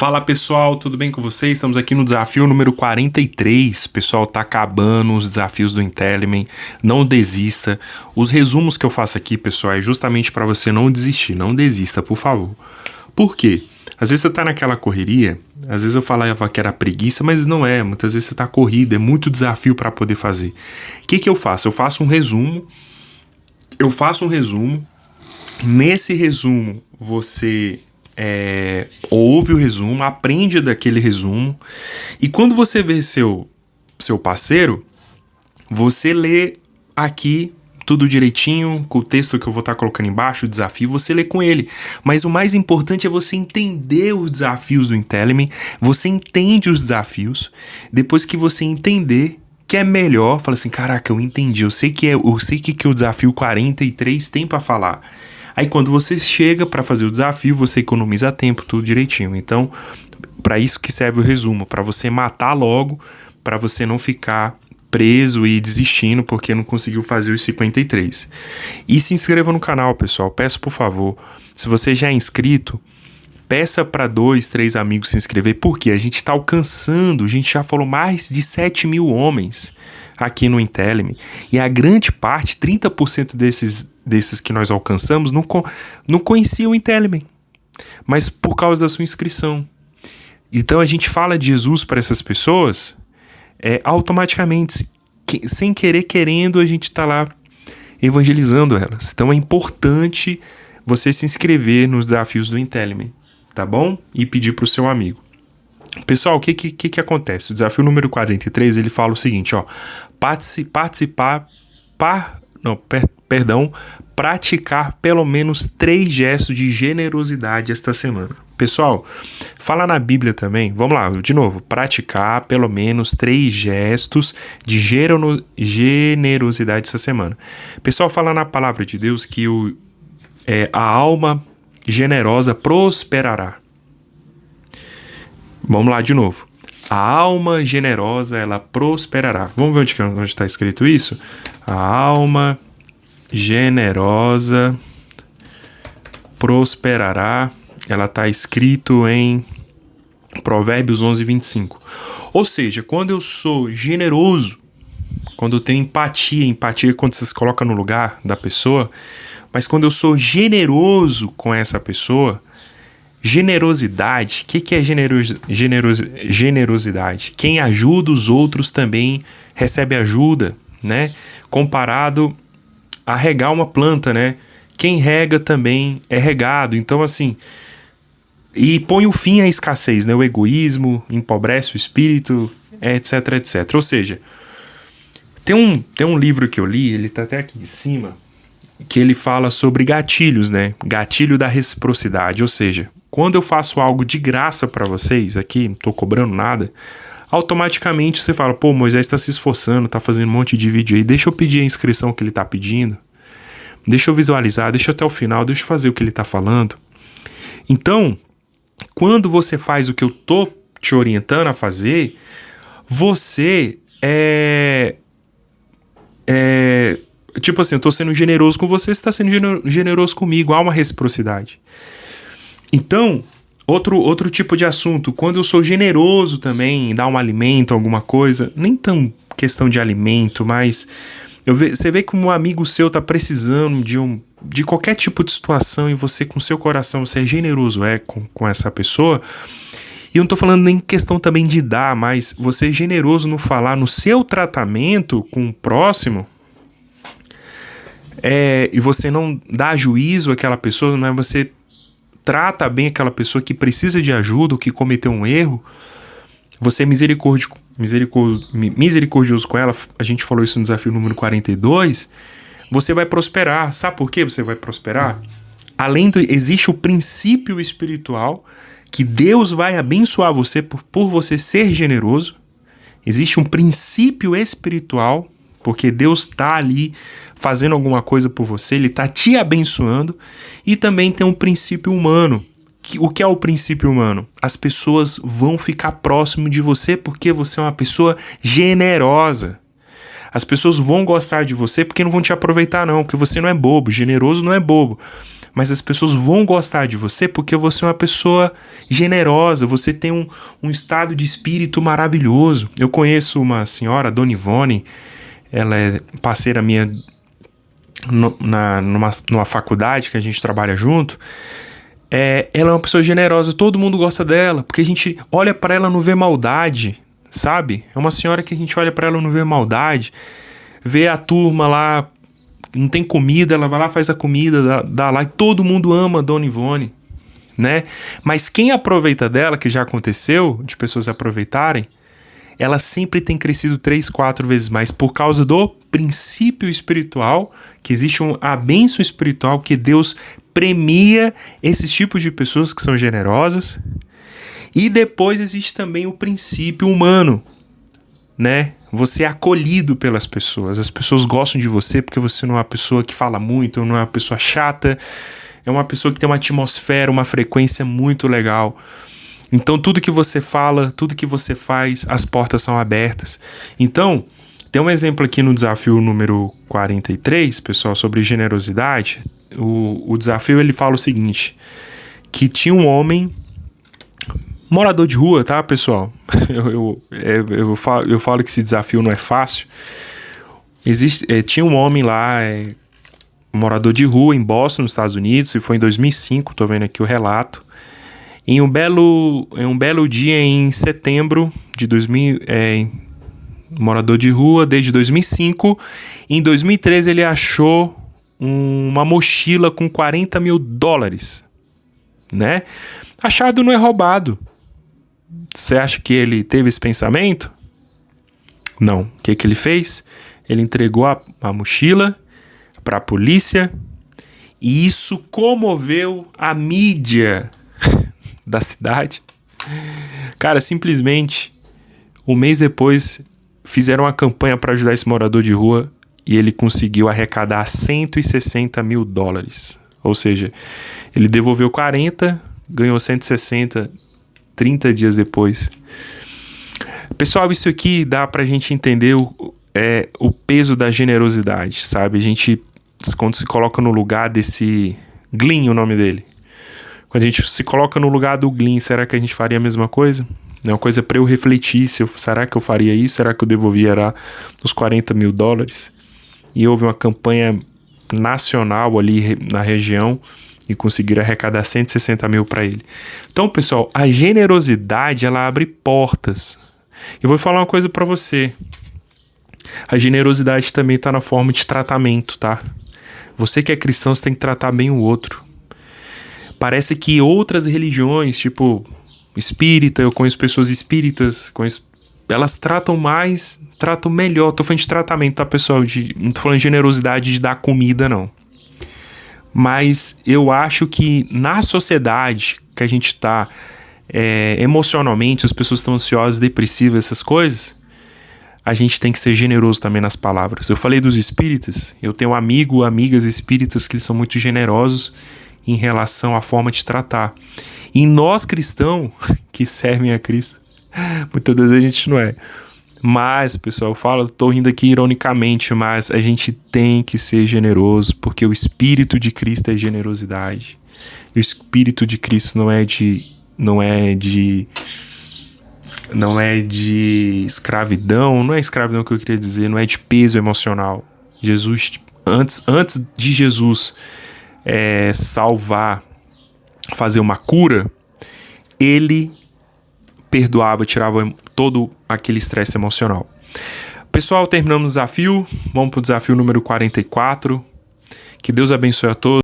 Fala pessoal, tudo bem com vocês? Estamos aqui no desafio número 43. Pessoal, tá acabando os desafios do Intellimen. Não desista. Os resumos que eu faço aqui, pessoal, é justamente para você não desistir. Não desista, por favor. Por quê? Às vezes você tá naquela correria, às vezes eu falava que era preguiça, mas não é. Muitas vezes você tá corrida, é muito desafio para poder fazer. O que eu faço? Eu faço um resumo. Nesse resumo, você ouve o resumo, aprende daquele resumo, e quando você vê seu parceiro, você lê aqui tudo direitinho, com o texto que eu vou estar colocando embaixo, o desafio, você lê com ele. Mas o mais importante é você entender os desafios do Intellimen, você entende os desafios, depois que você entender, que é melhor, fala assim, caraca, eu entendi, eu sei que o desafio 43 tem para falar. Aí quando você chega para fazer o desafio, você economiza tempo, tudo direitinho. Então, para isso que serve o resumo, para você matar logo, para você não ficar preso e desistindo porque não conseguiu fazer os 53. E se inscreva no canal, pessoal. Peço por favor, se você já é inscrito, peça para 2, 3 amigos se inscrever, porque a gente está alcançando, a gente já falou mais de 7 mil homens aqui no Intellimen, e a grande parte, 30% desses que nós alcançamos, não conheciam o Intellimen, mas por causa da sua inscrição. Então a gente fala de Jesus para essas pessoas automaticamente, sem querer, querendo, a gente está lá evangelizando elas. Então é importante você se inscrever nos desafios do Intellimen, tá bom? E pedir para o seu amigo. Pessoal, o que acontece? O desafio número 43, ele fala o seguinte, ó. Praticar pelo menos 3 gestos de generosidade esta semana. Pessoal, fala na Bíblia também, vamos lá, de novo. Praticar pelo menos 3 gestos de generosidade essa semana. Pessoal, fala na palavra de Deus que a alma generosa prosperará. Vamos lá de novo. A alma generosa, ela prosperará. Vamos ver onde está escrito isso? A alma generosa prosperará. Ela está escrito em Provérbios 11, 25. Ou seja, quando eu sou generoso, quando eu tenho empatia é quando você se coloca no lugar da pessoa, mas quando eu sou generoso com essa pessoa, generosidade, o que é generosidade? Quem ajuda os outros também recebe ajuda, né? Comparado a regar uma planta, né? Quem rega também é regado. Então, assim, e põe o fim à escassez, né? O egoísmo empobrece o espírito, etc, etc. Ou seja, tem um livro que eu li, ele tá até aqui em cima, que ele fala sobre gatilhos, né? Gatilho da reciprocidade, ou seja, quando eu faço algo de graça para vocês aqui, não tô cobrando nada, automaticamente você fala, pô, Moisés está se esforçando, tá fazendo um monte de vídeo aí, deixa eu pedir a inscrição que ele tá pedindo, deixa eu visualizar, deixa eu até o final, deixa eu fazer o que ele tá falando. Então, quando você faz o que eu tô te orientando a fazer, você tipo assim, eu tô sendo generoso com você, você tá sendo generoso comigo, há uma reciprocidade. Então, outro tipo de assunto, quando eu sou generoso também em dar um alimento, alguma coisa, nem tão questão de alimento, mas você vê que um amigo seu tá precisando de qualquer tipo de situação e você com seu coração, você é generoso com essa pessoa. E eu não tô falando nem questão também de dar, mas você é generoso no falar, no seu tratamento com o próximo, e você não dá juízo àquela pessoa, não é? Você trata bem aquela pessoa que precisa de ajuda, ou que cometeu um erro, você é misericordioso com ela, a gente falou isso no desafio número 42, você vai prosperar. Sabe por que você vai prosperar? Existe o princípio espiritual, que Deus vai abençoar você por você ser generoso. Existe um princípio espiritual, porque Deus está ali fazendo alguma coisa por você, Ele está te abençoando. E também tem um princípio humano. O que é o princípio humano? As pessoas vão ficar próximo de você porque você é uma pessoa generosa. As pessoas vão gostar de você porque não vão te aproveitar não, porque você não é bobo. Generoso não é bobo. mas as pessoas vão gostar de você porque você é uma pessoa generosa, você tem um estado de espírito maravilhoso. Eu conheço uma senhora, Dona Ivone, ela é parceira minha numa faculdade que a gente trabalha junto. Ela é uma pessoa generosa, todo mundo gosta dela, porque a gente olha pra ela e não vê maldade, sabe? É uma senhora que a gente olha pra ela e não vê maldade, vê a turma lá, não tem comida, ela vai lá, faz a comida, dá lá, e todo mundo ama a Dona Ivone, né? Mas quem aproveita dela, que já aconteceu, de pessoas aproveitarem, ela sempre tem crescido 3, 4 vezes mais por causa do princípio espiritual, que existe a bênção espiritual, que Deus premia esses tipos de pessoas que são generosas. E depois existe também o princípio humano, né? Você é acolhido pelas pessoas, as pessoas gostam de você porque você não é uma pessoa que fala muito, não é uma pessoa chata, é uma pessoa que tem uma atmosfera, uma frequência muito legal. Então tudo que você fala, tudo que você faz, as portas são abertas. Então, tem um exemplo aqui no desafio número 43, pessoal, sobre generosidade. O desafio, ele fala o seguinte, que tinha um homem, morador de rua, tá, pessoal? Eu falo que esse desafio não é fácil. Tinha um homem lá, morador de rua em Boston, nos Estados Unidos, e foi em 2005, tô vendo aqui o relato. Em um belo dia em setembro de 2000, morador de rua desde 2005. Em 2013 ele achou uma mochila com $40 mil, né? Achado não é roubado. Você acha que ele teve esse pensamento? Não. O que ele fez? Ele entregou a mochila para a polícia e isso comoveu a mídia da cidade. Cara, simplesmente, um mês depois, fizeram uma campanha para ajudar esse morador de rua e ele conseguiu arrecadar $160 mil. Ou seja, ele devolveu 40, ganhou 160 30 dias depois. Pessoal, isso aqui dá pra gente entender o peso da generosidade, sabe? A gente, quando se coloca no lugar desse Glyn, o nome dele. Quando a gente se coloca no lugar do Glyn, será que a gente faria a mesma coisa? É uma coisa pra eu refletir, será que eu faria isso? Será que eu devolveria os $40 mil? E houve uma campanha nacional ali na região e conseguiram arrecadar 160 mil para ele. Então, pessoal, a generosidade, ela abre portas. Eu vou falar uma coisa para você. A generosidade também está na forma de tratamento, tá? Você que é cristão, você tem que tratar bem o outro. Parece que outras religiões, tipo espírita, eu conheço pessoas espíritas, elas tratam melhor. Tô falando de tratamento, tá, pessoal? Não tô falando de generosidade de dar comida, não. Mas eu acho que na sociedade que a gente tá emocionalmente, as pessoas estão ansiosas, depressivas, essas coisas, a gente tem que ser generoso também nas palavras. Eu falei dos espíritas, eu tenho amigas espíritas que eles são muito generosos em relação à forma de tratar. E nós cristãos que servem a Cristo, muitas vezes a gente não é. Mas, pessoal, eu falo, tô rindo aqui ironicamente, mas a gente tem que ser generoso, porque o Espírito de Cristo é generosidade. E o Espírito de Cristo não é de escravidão, não é escravidão que eu queria dizer, não é de peso emocional. Jesus, antes de Jesus salvar, fazer uma cura, ele perdoava, tirava todo aquele estresse emocional. Pessoal, terminamos o desafio. Vamos para o desafio número 44. Que Deus abençoe a todos.